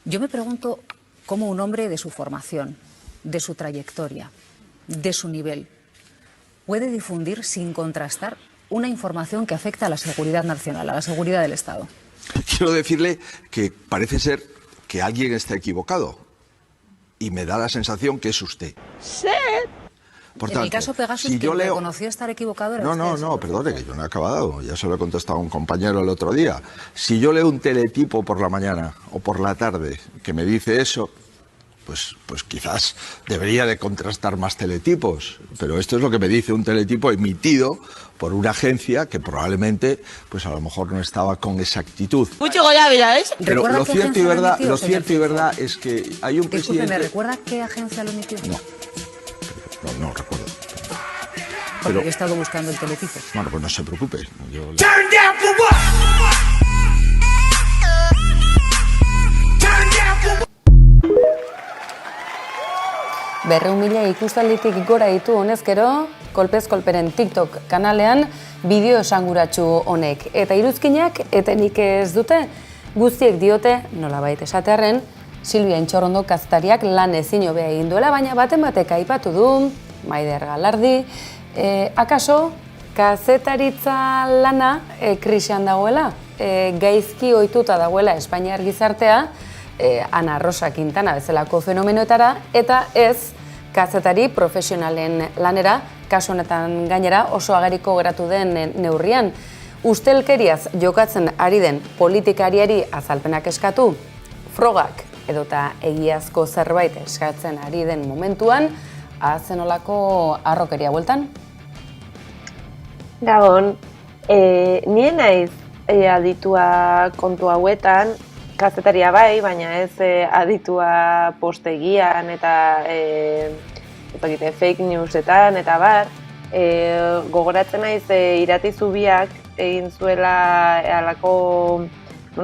Yo me pregunto cómo un hombre de su formación, de su trayectoria, de su nivel, puede difundir sin contrastar una información que afecta a la seguridad nacional, a la seguridad del Estado. Quiero decirle que parece ser que alguien está equivocado y me da la sensación que es usted. Por tanto, en el caso Pegasus, si quien yo leo... reconoció estar equivocado era usted. No, perdone, que yo no he acabado. Ya se lo he contestado a un compañero el otro día. Si yo leo un teletipo por la mañana o por la tarde que me dice eso, pues quizás debería de contrastar más teletipos. Pero esto es lo que me dice un teletipo emitido por una agencia que probablemente, pues a lo mejor no estaba con exactitud. Mucho Goya, ¿es? Pero lo cierto y verdad es que hay un Disculpe, presidente... ¿me recuerda qué agencia lo emitió? No recuerdo. Porque yo he estado buscando el teletipo. Bueno, pues no se preocupe. Mila ikustalditik gora ditu honezkero, kolpez kolperen TikTok kanalean bideo esanguratsu honek. Eta iruzkinak etenik ez dute, guztiek diote, nolabait esatearren, Silvia Intxorrondo kazetariak lan ezin hobea egin duela, baina baten batek aipatu du, Maider Galardi, akaso kazetaritza lana krisian dagoela, gaizki ohituta dagoela Espainiar gizartea, Ana Rosa Quintana bezalako fenomenoetara, eta ez kazetari profesionalen lanera, kasu honetan gainera oso ageriko geratu den neurrian. Ustelkeriaz jokatzen ari den politikariari azalpenak eskatu, frogak edota egiazko zerbait eskatzen ari den momentuan, zenolako harrokeria bueltan? Gabon, nire naiz aditua kontu hauetan, kazetaria bai, baina ez aditua postegian eta fake newsetan eta bar, gogoratzen naiz irati zubiak egin zuela halako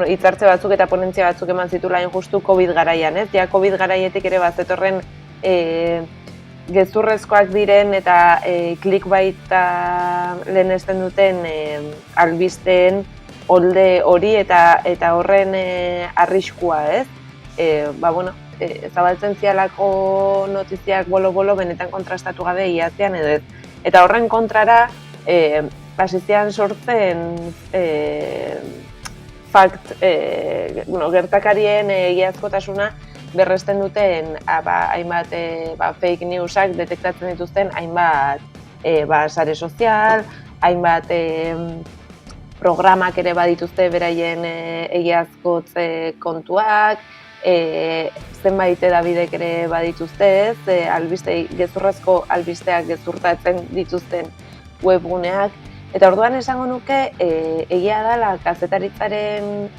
hitzartze batzuk eta ponentzia batzuk eman zituela justu COVID garaian, ez? Ja COVID garaietik ere bazetorren gezurrezkoak diren eta clickbaita lehenesten duten albisteen olde hori eta horren arriskua, ez? Zabaltzen zialako notiziak bolo-bolo benetan kontrastatu gabe iaztean edo ez. Eta horren kontrara, hasizian sortzen gertakarien egiazkotasuna berresten duten hainbat fake newsak detektatzen dituzten hainbat sare sozial, hainbat programak ere badituzte beraien egiazkotze kontuak, zenbait edabidek ere badituzte ez, gezurrezko albisteak gezurtatzen dituzten webguneak. Eta orduan esango nuke egia dela kazetaritzaren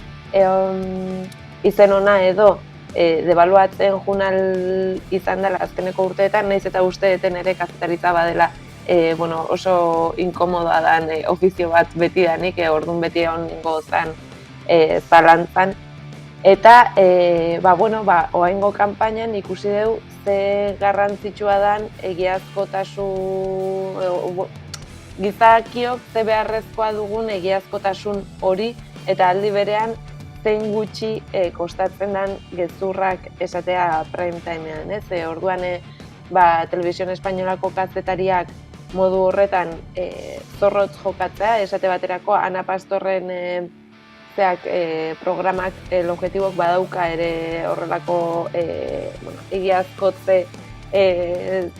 izen ona edo debaluatzen junal izan dela azkeneko urteetan, nahiz eta usteeten ere kazetaritza badela oso inkomodoa dan ofizio bat beti danik, orduan beti egon ningo zan zalantzan. Eta, oaingo kanpainan ikusi dugu ze garrantzitsua dan egiazkotasun, gizakiok ze beharrezkoa dugun egiazkotasun hori eta aldi berean zein gutxi kostatzen den gezurrak esatea prime timean, ez? Orduan, Televisión Espainolako kazetariak modu horretan zorrotz jokatzea, esate baterako Ana Pastorren programak objektiboak badauka ere horrelako egiazkotze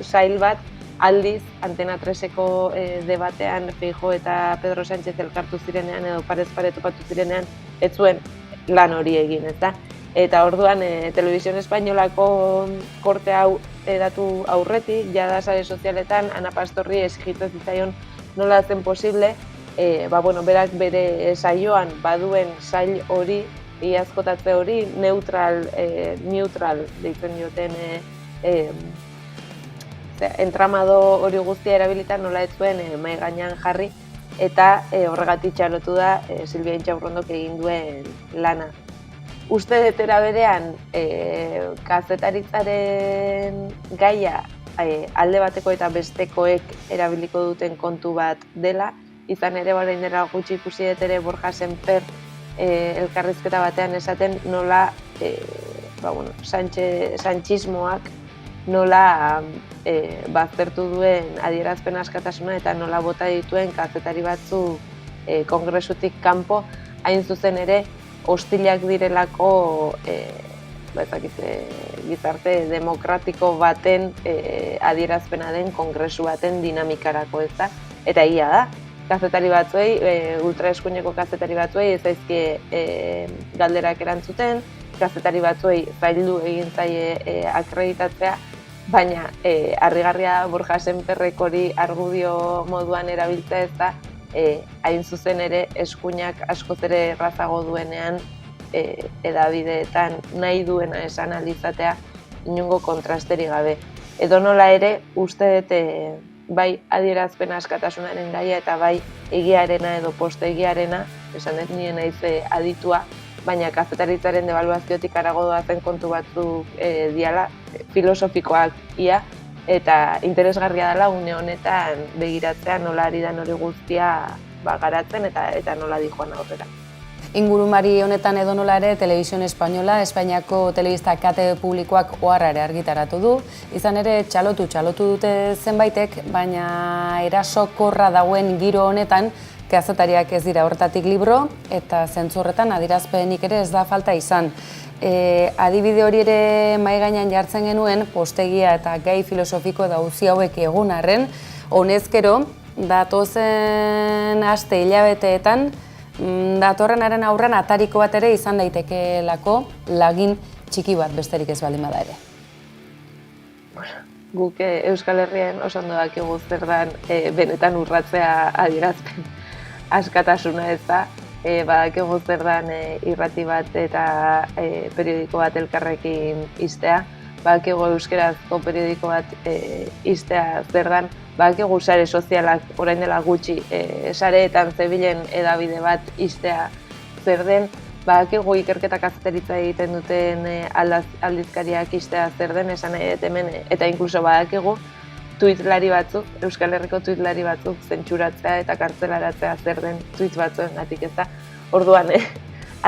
sail bat, aldiz Antena 3eko debatean Feijóo eta Pedro Sánchez elkartu zirenean edo parez pare topatu zirenean ez zuen lan hori egin, ezta? Eta orduan Televisión Espainolako korte hau edatu aurretik, jada sare sozialetan Ana Pastorri exigitzen zitzaion nola zen posible, berak bere saioan baduen sail hori, iazkotatze hori, neutral deitzen dioten entramado hori guztia erabilitan nola ez zuen mahai gainean jarri, eta horregatik txalotu da Silvia Intxaurrondok egin duen lana. Uste detera berean, kazetaritzaren gaia alde bateko eta bestekoek erabiliko duten kontu bat dela, izan ere barain dela gutxi ikusi dut ere Borja Semper elkarrizketa batean esaten nola santxismoak nola baztertu duen adierazpen askatasuna eta nola bota dituen kazetari batzu kongresutik kanpo, hain zuzen ere hostilak direlako gizarte demokratiko baten adierazpena den kongresu baten dinamikarako, ez da? Eta egia da, kazetari batzuei, ultraeskuineko kazetari batzuei ez zaizkie galderak erantzuten, kazetari batzuei zaildu egin zaie akreditatzea, baina harrigarria Borja Sémperrek hori argudio moduan erabiltzea, ez da, hain zuzen ere eskuinak askoz ere errazago duenean edabideetan nahi duena esan alizatea inongo kontrasterik gabe. Edonola ere, uste dut bai adierazpen askatasunaren gaia eta bai egiarena edo postegiarena, esan dut nien naiz aditua, baina kazetaritzaren debaluaziotik harago doazen kontu batzuk diala, filosofikoak ia, eta interesgarria dela une honetan begiratzea nola ari da hori guztia garatzen eta nola dijoan aurrera. Ingurumari honetan edonola ere, Televisión Española, Espainiako telebista kate publikoak oharra ere argitaratu du. Izan ere, txalotu dute zenbaitek, baina erasokorra dauen giro honetan, kazetariak ez dira horretatik libro, eta zentzu horretan adierazpenik ere ez da falta izan. Adibide hori ere mahai gainean jartzen genuen, postegia eta gai filosofiko eta auzi hauek egun arren, honezkero, datozen aste hilabeteetan, datorrenaren aurrean atariko bat ere izan daitekeelako lagin txiki bat besterik ez baldin bada ere. Guk Euskal Herrian oso ondo dakigu zer den benetan urratzea adierazpen askatasuna ez da, badakigu zer den irrati bat eta periodiko bat elkarrekin ixtea, badakigu euskerazko periodiko bat ixtea zer den, badakigu sare sozialak orain dela gutxi sareetan zebilen edabide bat ixtea zer den, badakigu ikerketa kazetaritza egiten duten aldizkariak ixtea zer den, esan nahi dut hemen, eta inkluso badakigu tuitlari batzuk, Euskal Herriko tuitlari batzuk zentsuratzea eta kartzelaratzea zer den tuit batzuengatik ez da. Orduan,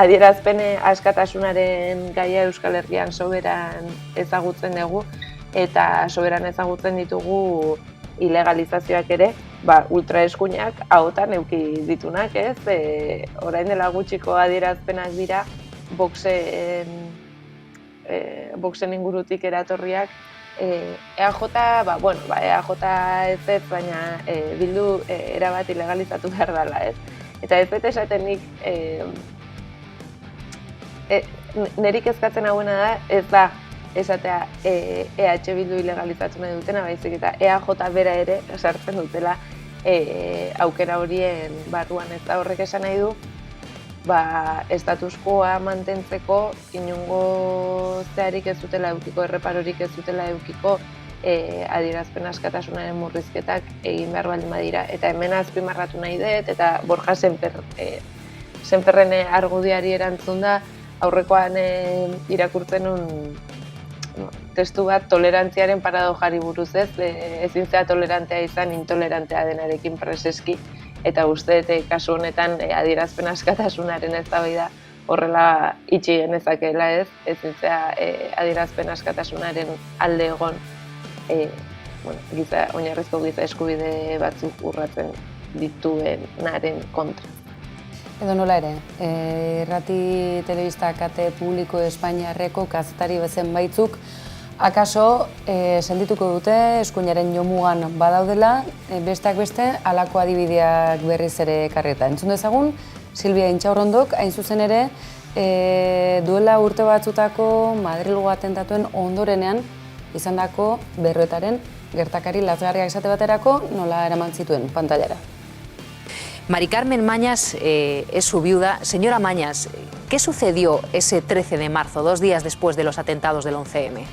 adierazpen askatasunaren gaia Euskal Herrian soberan ezagutzen dugu eta soberan ezagutzen ditugu ilegalizazioak ere, ultraeskuinak ahotan eduki ditunak, ez? Orain dela gutxiko adierazpenak dira Voxen ingurutik eratorriak, EAJ, EAJ ez, baina Bildu erabat ilegalizatu behar dela, ez? Eta ez esaten nik, nerik kezkatzen hauena da, ez da esatea EH Bildu ilegalizatu nahi dutena, baizik eta EAJ bera ere sartzen dutela aukera horien barruan, ez da horrek esan nahi du, status quoa mantentzeko inongo zeharik ez dutela eukiko, erreparorik ez dutela eukiko adierazpen askatasunaren murrizketak egin behar baldin badira. Eta hemen azpimarratu nahi dut, eta Borja Sémperren argudiari erantzun da, aurrekoan irakurtzen testu bat tolerantziaren paradojari buruz ez, ezin zea tolerantea izan intolerantea denarekin preseski, eta uste kasu honetan adierazpen askatasunaren eztabaida horrela itxi genezakeela ez, ezin zea adierazpen askatasunaren alde egon oinarrizko giza eskubide batzuk urratzen dituenaren kontra. Edonola ere, irrati telebista kate publiko Espainiarreko kazetari bezen baitzuk, akaso sendituko dute eskuinaren jomugan badaudela, besteak beste halako adibideak berriz ere ekarrita. Entzun dezagun, Silvia Intxaurrondok, hain zuzen ere, duela urte batzutako Madrilgo atentatuen ondorenean izandako Berroetaren gertakari lazgarriak esate baterako nola eraman zituen pantailara. Mari Carmen Mañas es su viuda. Señora Mañas, ¿qué sucedió ese 13 de marzo, 2 días después de los atentados del 11M?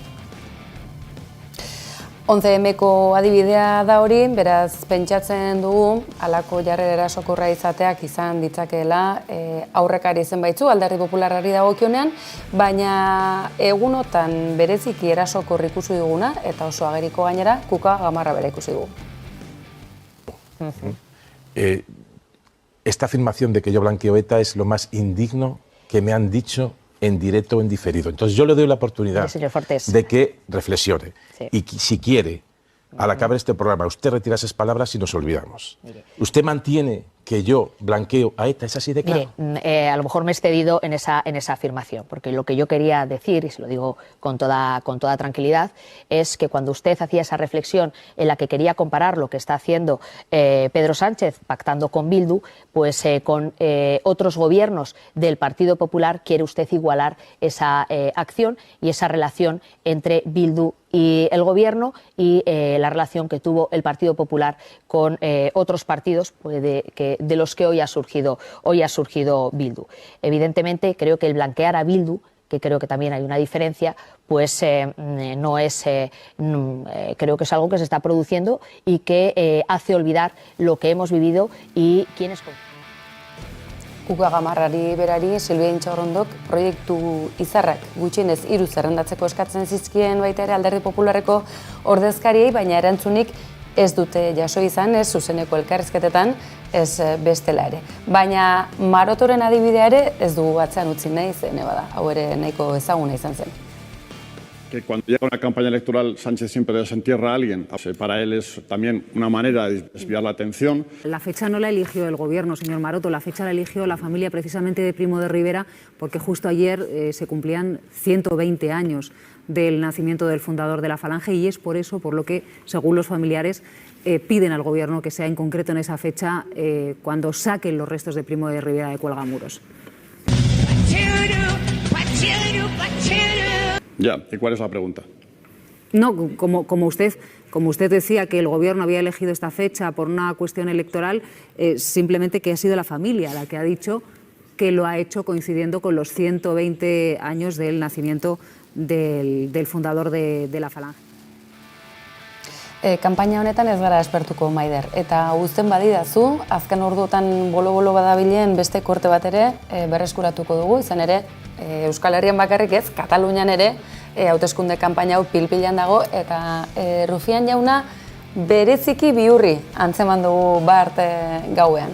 11Mko adibidea da hori, beraz pentsatzen dugu halako jarrera erasokorra izateak izan ditzakeela aurrekari zenbaitzu Alderdi Popularrari dagokionean, baina egunotan bereziki erasokor ikusi duguna eta oso ageriko gainera Kuka Gamarra bera ikusi dugu. Esta afirmación de que yo blanqueo ETA es lo más indigno que me han dicho en directo o en diferido. Entonces yo le doy la oportunidad Señor Fortés. de que reflexione. Sí. Y si quiere, al acabar este programa, usted retira esas palabras y nos olvidamos. Usted mantiene que yo blanqueo a ETA, ¿es así de claro? Mire, a lo mejor me he excedido en esa afirmación, porque lo que yo quería decir, y se lo digo con toda tranquilidad, es que cuando usted hacía esa reflexión en la que quería comparar lo que está haciendo Pedro Sánchez pactando con Bildu, pues con otros gobiernos del Partido Popular, quiere usted igualar esa acción y esa relación entre Bildu y el gobierno y la relación que tuvo el Partido Popular con otros partidos pues, de los que hoy ha surgido Bildu. Evidentemente, creo que el blanquear a Bildu, que creo que también hay una diferencia, pues no es, creo que es algo que se está produciendo y que hace olvidar lo que hemos vivido y quiénes... Kuka Gamarrari berari, Silvia Intxaurrondok, proiektu izarrak gutxienez 3 zerrendatzeko eskatzen zizkien baita ere Alderdi Popularreko ordezkariei, baina erantzunik ez dute jaso izan, ez zuzeneko elkarrizketetan, ez bestela ere. Baina Marotoren adibidea ere ez dugu atzean utzi nahi zen, bada, hau ere nahiko ezaguna izan zen. Que cuando llega una campaña electoral Sánchez siempre desentierra a alguien. Para él es también una manera de desviar la atención. La fecha no la eligió el gobierno, señor Maroto, la fecha la eligió la familia precisamente de Primo de Rivera, porque justo ayer se cumplían 120 años del nacimiento del fundador de la Falange y es por eso por lo que, según los familiares, piden al gobierno que sea en concreto en esa fecha cuando saquen los restos de Primo de Rivera de Cuelgamuros. Ya, ¿y cuál es la pregunta? No, como usted decía que el gobierno había elegido esta fecha por una cuestión electoral, simplemente que ha sido la familia la que ha dicho que lo ha hecho coincidiendo con los 120 años del nacimiento del fundador de la Falange. Kanpaina honetan ez gara espertuko, Maider, eta uzten badidazu, azken orduotan bolo-bolo badabilen beste korte bat ere berreskuratuko dugu, izan ere Euskal Herrian bakarrik ez, Katalunian ere hauteskunde kanpaina hau pil-pilan dago, eta Rufián jauna bereziki bihurri antzeman dugu bart gauean.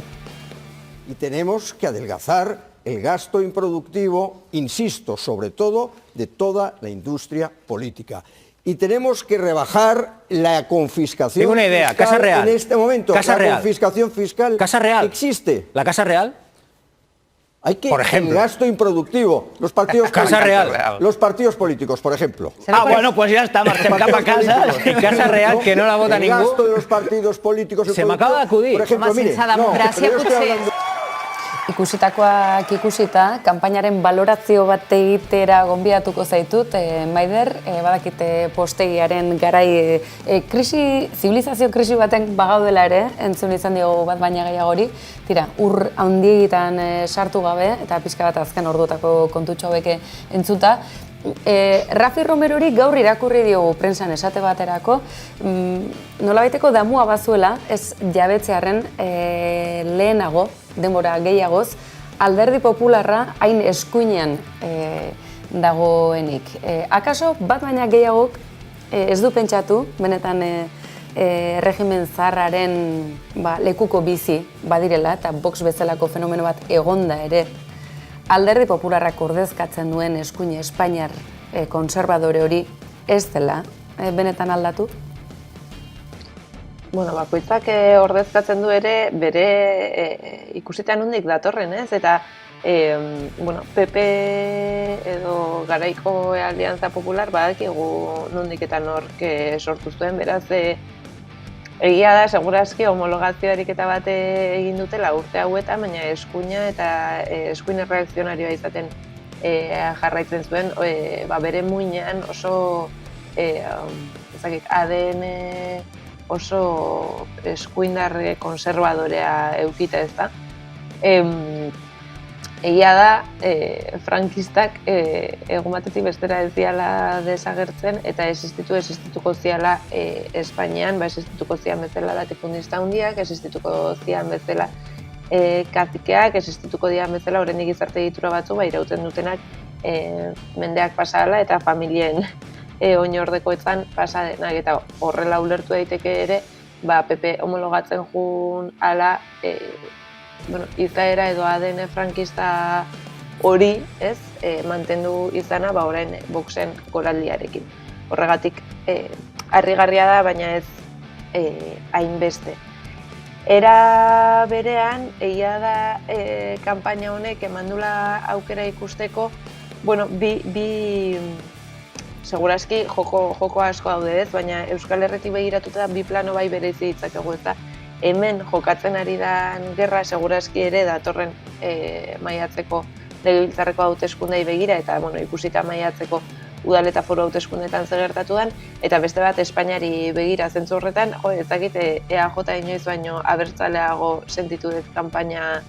Y tenemos que adelgazar el gasto improductivo, insisto, sobre todo de toda la industria política. Y tenemos que rebajar la confiscación Tengo una idea, fiscal Casa Real. en este momento. Casa la Real. confiscación fiscal Casa Real. existe. ¿La Casa Real? Hay que Por ejemplo. el gasto improductivo. Los partidos Casa políticos. Real. Los partidos políticos, por ejemplo. Bueno, pues ya está, marxem cap a casa, Casa Real, que no la vota el ningú. El gasto de los partidos políticos. Se me acaba de acudir. Por ejemplo, mire, Ikusitakoak ikusita, kanpainaren balorazio bat egitera gonbidatuko zaitut, Maider, badakite postegiaren garai zibilizazio krisi baten bagaudela ere, entzun izan diogu bat baina gehiagori, tira, ur handiegitan sartu gabe, eta pixka bat azken orduotako kontutxo hauek entzuta, Rafi Romerori gaur irakurri diogu prentsan esate baterako, nolabaiteko damua bazuela, ez jabetzearen lehenago, denbora gehiagoz, Alderdi Popularra hain eskuinean dagoenik. Akaso bat baina gehiagok ez du pentsatu, benetan regimen zaharraren lekuko bizi badirela, eta Vox bezalako fenomeno bat egonda ere, Alderdi Popularrak ordezkatzen duen eskuine Espainiar konservadore hori ez dela benetan aldatu? Bueno, bakoitzak ordezkatzen du ere bere ikusita nondik datorren, ez? Eta bueno, PP edo garaiko Alianza Popular badakigu nondik eta nork sortu zuen, beraz egia da, segurazki homologazio ariketa bat egin dutela urte hauetan, baina eskuina eta eskuin erreakzionarioa izaten jarraitzen zuen, bere muinean oso ADN oso eskuindar konservadorea eukita, ez da. Egia da, frankistak egun batetik bestera ez diala desagertzen eta existituko ziala Espainian, existituko zian bezala latifundista handiak, existituko zian bezala kazikeak, existituko dian bezala oraindik gizarte egitura batzu irauten dutenak mendeak pasala eta familien oinordekoetan pasa denak, eta horrela ulertu daiteke ere, PP homologatzen jun ala izaera edo ADN frankista hori, ez, mantendu izana orain Voxen goraldiarekin. Horregatik harrigarria da, baina ez hainbeste. Era berean, egia da kanpaina honek emandula aukera ikusteko, bueno, segurazki joko asko daude ez, baina Euskal Herritik begiratuta bi plano bai berezi ditzakegu ez da. Hemen jokatzen ari dan gerra segurazki ere datorren maiatzeko legebiltzarreko hauteskundei begira eta ikusita maiatzeko udal eta foru hauteskundetan zer gertatu den, eta beste bat Espainiari begira zentzu horretan, ez dakit EAJ inoiz baino abertzaleago sentitu dut kanpaina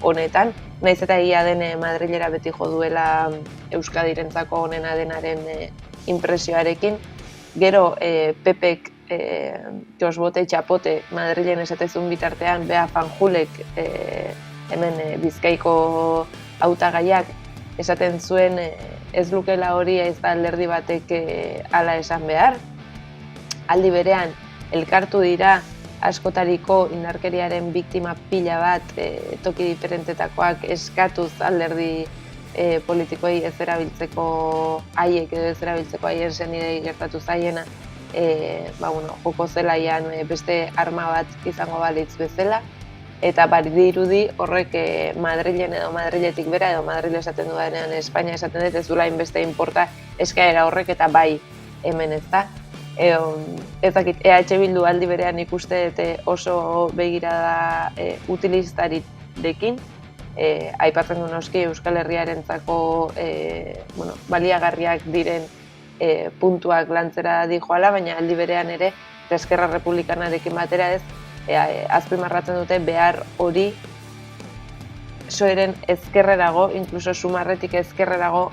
honetan, naiz eta egia den Madrilera beti jo duela Euskadirentzako onena denaren inpresioarekin. Gero PPek Josbote Txapote Madrilen esatezun bitartean, Bea Fanjulek hemen Bizkaiko hautagaiak esaten zuen ez lukela hori ez da alderdi batek hala esan behar. Aldi berean, elkartu dira askotariko indarkeriaren biktima pila bat toki diferentetakoak eskatuz alderdi politikoei ez erabiltzeko haiek edo ez erabiltzeko haien senidei gertatu zaiena joko zelaian beste arma bat izango balitz bezala. Eta dirudi horrek Madrilen edo Madriletik bera edo Madrile esaten dudanean Espainia esaten dut ez duela inbeste inporta eskaera horrek eta bai hemen ez da. Ez dakit, EH Bildu aldi berean ikuste oso begirada utilizarirekin, aipatzen du noski Euskal Herriarentzako baliagarriak diren puntuak lantzera dijoala, baina aldi berean ere Eskerra Republikanarekin batera ez, azpimarratzen dute behar hori soeren ezkerrerago, inkluso Sumarretik ezkerrerago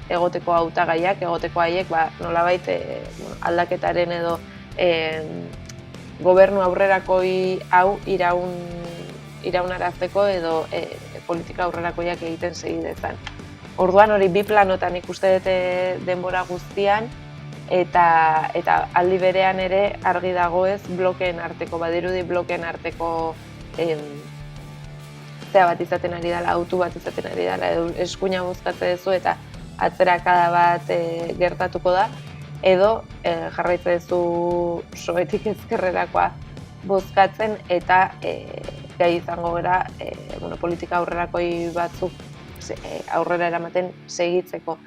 egoteko hautagaiak, egoteko haiek nolabait aldaketaren edo gobernu aurrerakoi hau iraunarazteko edo politika aurrerakoiak egiten segi dezan. Orduan hori bi planotan ikuste dute denbora guztian, eta aldi berean ere argi dago ez blokeen arteko, badirudi blokeen arteko zea bat izaten ari dela, autu bat izaten ari dela, eskuina bozkatze duzu eta atzerakada bat gertatuko da, edo jarraitze duzu soetik ezkerrerakoa bozkatzen eta gai izango gara politika aurrerakoi batzuk aurrera eramaten segitzeko.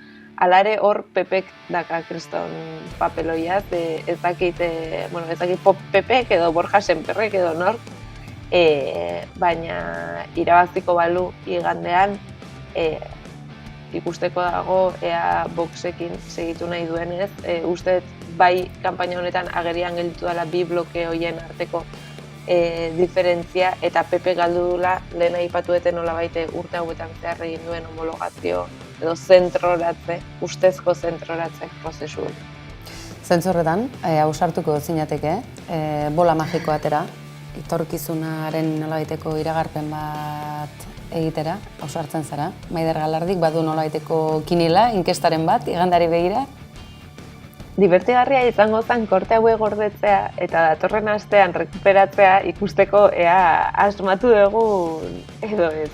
Hala ere hor Pepek daka kriston papeloiaz, ez dakit Pepek edo Borja Semperrek edo nork, baina irabaziko balu igandean ikusteko dago ea Voxekin segitu nahi duenez, uste bai kanpaina honetan agerian gelditu dela bi bloke horien arteko diferentzia eta Pepe galdu dula lehen aipatu dute nolabait urte hauetan zehar egin duen homologazio edo zentroratze, ustezko zentroratze prozesu. Zentzorretan, ausartuko zinateke, bola magiko atera, etorkizunaren nolabaiteko iragarpen bat egitera, ausartzen zara. Maider Galardik badu nolabaiteko kinila, inkestaren bat, igandari begira. Divertigarria izango zen korte hauek gordetzea eta datorren astean rekuperatzea ikusteko ea asmatu dugun edo ez.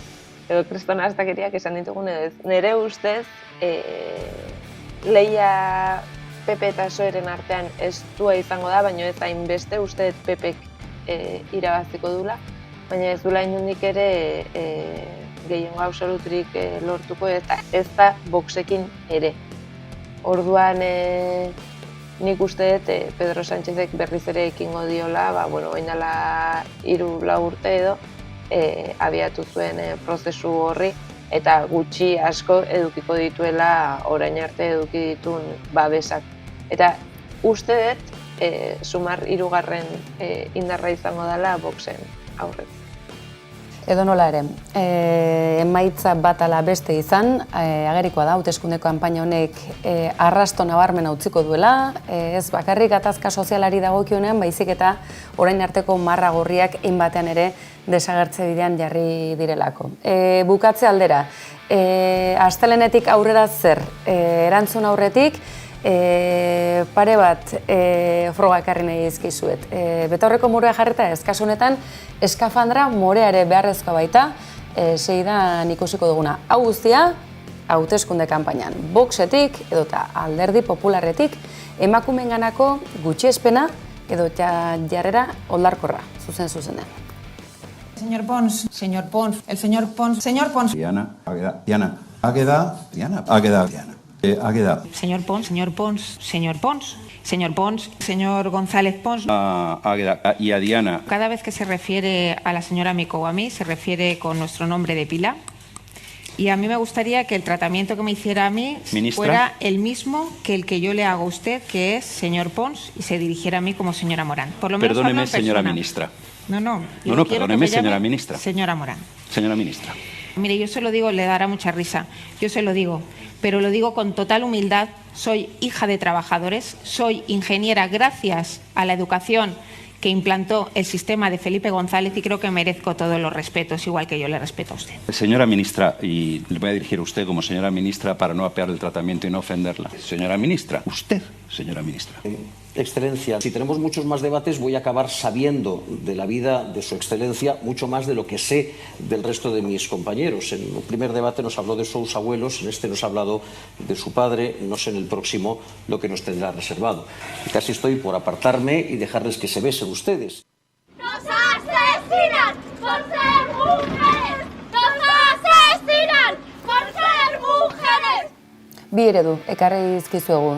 Edo kriston astakeriak esan ditugun edo ez. Nere ustez, lehia Pepe eta Soeren artean estua izango da, baina ez hainbeste uste Pepek irabaziko dula, baina ez dula inundik ere gehiengo absoluturik lortuko eta ez da Voxekin ere. Orduan nik uste dut Pedro Sánchezek berriz ere ekingo diola, orain dela 3-4 urte edo, abiatu zuen prozesu horri eta gutxi asko edukiko dituela orain arte eduki ditun babesak. Eta uste dut Sumar 3. Indarra izango dela Voxen aurretik. Edo nola ere, emaitza bat ala beste izan, agerikoa da, hauteskundeko kanpaina honek arrasto nabarmena utziko duela, ez bakarrik gatazka sozialari dagokionean, baizik eta orain arteko marra gorriak hainbatean ere desagertze bidean jarri direlako. Bukatze aldera, astelehenetik aurrera zer, erantzun aurretik, pare bat froga ekarri nahi dizkizuet. Betaurreko murea jarreta ez, kasu honetan eskafandra moreare beharrezkoa baita, seidan ikusiko duguna. Hau guztia, hauteskunde kanpainan. Voxetik edota Alderdi Popularretik emakumeenganako gutxiespena edo jarrera oldarkorra, zuzenean. Señor Pons, el señor Pons. Diana, ha quedado. Señor Pons, señor González Pons. Y a Diana. Cada vez que se refiere a la señora Mico o a mí, se refiere con nuestro nombre de pila. Y a mí me gustaría que el tratamiento que me hiciera a mí fuera el mismo que el que yo le hago a usted, que es señor Pons, y se dirigiera a mí como señora Morán. Por lo menos Perdóneme, señora ministra. No, perdóneme, señora ministra. Señora Morán. Señora ministra. Mire, yo se lo digo, le dará mucha risa. Yo se lo digo, pero lo digo con total humildad. Soy hija de trabajadores, soy ingeniera gracias a la educación que implantó el sistema de Felipe González y creo que merezco todos los respetos, igual que yo le respeto a usted. Señora ministra, y le voy a dirigir a usted como señora ministra para no apear el tratamiento y no ofenderla. Señora ministra, usted, señora ministra. Excelencia, si tenemos muchos más debates voy a acabar sabiendo de la vida de su excelencia mucho más de lo que sé del resto de mis compañeros. En el primer debate nos habló de sus abuelos, en este nos ha hablado de su padre, no sé en el próximo lo que nos tendrá reservado. Y casi estoy por apartarme y dejarles que se besen ustedes. ¡Nos asesinan por ser mujeres! ¡Nos asesinan por ser mujeres! Bi eredu ekarri dizkizuegu,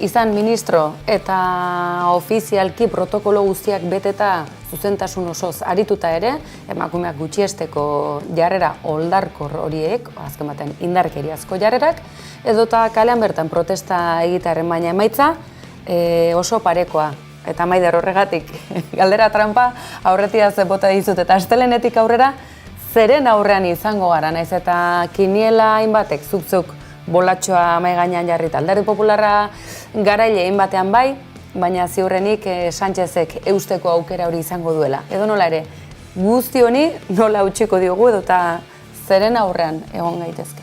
izan ministro eta ofizialki protokolo guztiak beteta zuzentasun osoz arituta ere, emakumeak gutxiesteko jarrera oldarkor horiek, azken batean indarkeriazko jarrerak, edota kalean bertan protesta egitearen baina emaitza oso parekoa. Eta Maider horregatik, galdera trampa aurretiaz bota dizut, eta astelenetik aurrera zeren aurrean izango gara, naiz eta kiniela hainbatek zuk bolatxoa mai gainean jarrita. Alderdi Popularra garaile batean bai, baina ziurrenik Sánchezek eusteko aukera hori izango duela. Edo nola ere, guzti honi nola utziko diogu edo eta zeren aurrean egon gaitezke.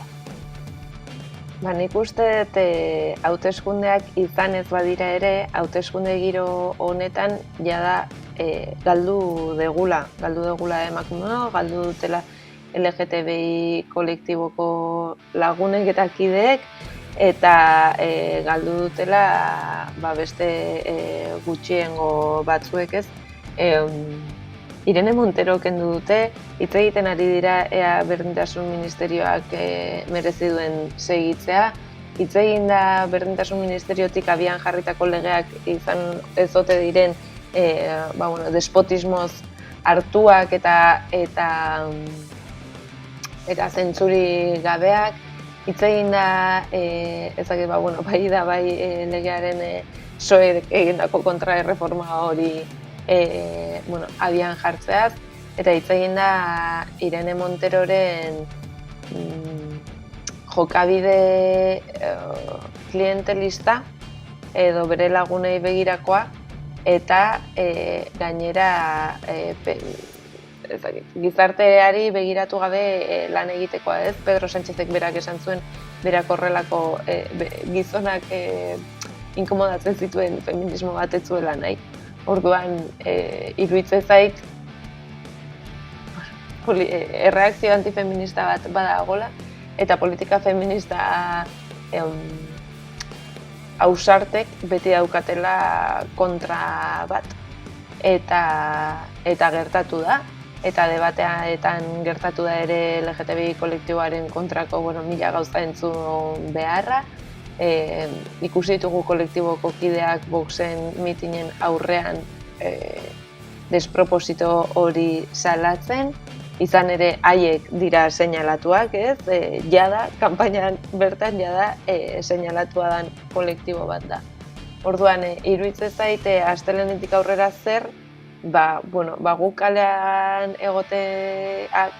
Nik uste hauteskundeak izan ez badira ere, hauteskunde giro honetan jada galdu degula emakumea, galdu dutela LGTBI kolektiboko lagunek eta kideek, eta galdu dutela beste gutxiengo batzuek ez. Irene Montero kendu dute, hitz egiten ari dira ea Berdintasun Ministerioak merezi duen segitzea. Hitz egin da Berdintasun Ministeriotik abian jarritako legeak izan ez ote diren despotismoz hartuak eta zentsuri gabeak. Hitz egin da, bai legearen SOE egindako kontraerreforma hori abian jartzeaz, eta hitz egin da Irene Monteroren jokabide klientelista edo bere lagunei begirakoa, eta gainera gizarteari begiratu gabe lan egitekoa ez. Pedro Sánchezek berak esan zuen, berak horrelako gizonak inkomodatzen zituen feminismo bat ez zuela nahi. Orduan, iruditzen zait, erreakzio antifeminista bat badagola, eta politika feminista ausartek beti daukatela kontra bat, eta gertatu da. Eta debateetan gertatu da ere LGTBI kolektiboaren kontrako mila gauza entzun beharra. Ikusi ditugu kolektiboko kideak Voxen mitinen aurrean desproposito hori salatzen. Izan ere haiek dira seinalatuak, ez? Jada, kanpainan bertan jada seinalatua den kolektibo bat da. Orduan, iruditzen zaite astelenetik aurrera zer, guk kalean egoteak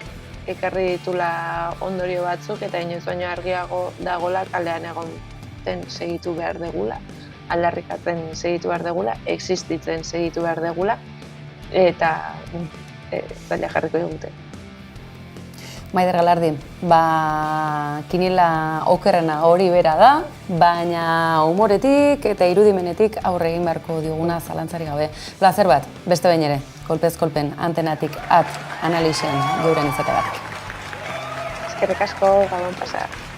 ekarri ditula ondorio batzuk eta inoiz baino argiago dagola kalean egoten segitu behar degula, aldarrikatzen segitu behar degula, existitzen segitu behar degula, eta zaila jarriko digute. Maider Galardi, kiniela okerrena hori bera da, baina humoretik eta irudimenetik aurre egin beharko dioguna zalantzari gabe. Plazer bat, beste behin ere, kolpez kolpen, antenatik at analisen geuren izateagatik. Eskerrik asko, gabon pasa.